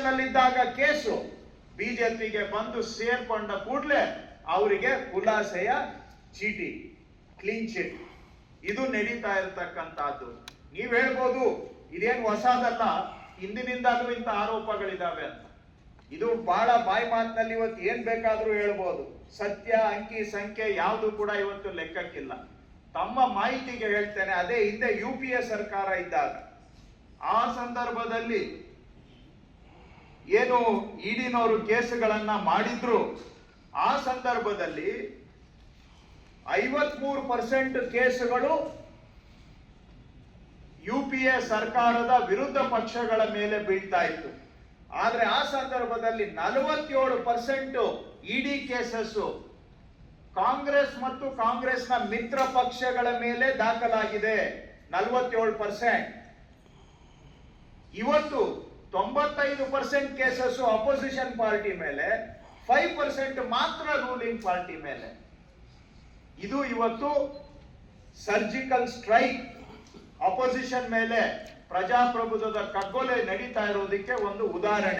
ಅಲ್ಲಿದ್ದಾಗ case ಬಿಜೆಪಿಗೆ ಬಂದು ಸೇರ್ಕೊಂಡ ಕೂಡಲೇ ಅವರಿಗೆ ಖುಲಾಸೆಯ ಚೀಟಿ, ಕ್ಲೀನ್ ಚಿಟ್, ಇದು ನಡೀತಾ ಇರತಕ್ಕಂತಹದ್ದು. ನೀವ್ ಹೇಳ್ಬೋದು ಇದೇನು ಹೊಸದಲ್ಲ, ಹಿಂದಿನಿಂದಲೂ ಇಂಥ ಆರೋಪಗಳಿದಾವೆ ಅಂತ. ಇದು ಬಹಳ ಬಾಯಿ ಮಾತಿನಲ್ಲಿ ಇವತ್ತು ಏನ್ ಬೇಕಾದ್ರೂ ಹೇಳ್ಬೋದು. ಸತ್ಯ ಅಂಕಿ ಸಂಖ್ಯೆ ಯಾವುದು ಕೂಡ ಇವತ್ತು ಲೆಕ್ಕಕ್ಕಿಲ್ಲ. ತಮ್ಮ ಮಾಹಿತಿಗೆ ಹೇಳ್ತೇನೆ, ಅದೇ ಹಿಂದೆ UPA ಸರ್ಕಾರ ಇದ್ದಾಗ ಆ ಸಂದರ್ಭದಲ್ಲಿ ಏನು ಇಡಿನವರು ಕೇಸುಗಳನ್ನ ಮಾಡಿದ್ರು, ಆ ಸಂದರ್ಭದಲ್ಲಿ 53% ಕೇಸುಗಳು UPA ಸರ್ಕಾರದ ವಿರುದ್ಧ ಪಕ್ಷಗಳ ಮೇಲೆ ಬೀಳ್ತಾ ಇತ್ತು. ಆದ್ರೆ ಆ ಸಂದರ್ಭದಲ್ಲಿ 47% ಇಡಿ ಕೇಸಸ್ ಕಾಂಗ್ರೆಸ್ ಮತ್ತು ಕಾಂಗ್ರೆಸ್ನ ಮಿತ್ರ ಪಕ್ಷಗಳ ಮೇಲೆ ದಾಖಲಾಗಿದೆ. 47%. ಇವತ್ತು 95% ಕೇಸಸ್ ಅಪೋಸಿಷನ್ ಪಾರ್ಟಿ ಮೇಲೆ, 5% ಮಾತ್ರ ರೂಲಿಂಗ್ ಪಾರ್ಟಿ ಮೇಲೆ. ಇದು ಇವತ್ತು ಸರ್ಜಿಕಲ್ ಸ್ಟ್ರೈಕ್ ಅಪೋಸಿಷನ್ ಮೇಲೆ ಪ್ರಜಾಪ್ರಭುತ್ವದ ಕಗ್ಗೊಲೆ ನಡೀತಾ ಇರೋದಕ್ಕೆ ಒಂದು ಉದಾಹರಣೆ.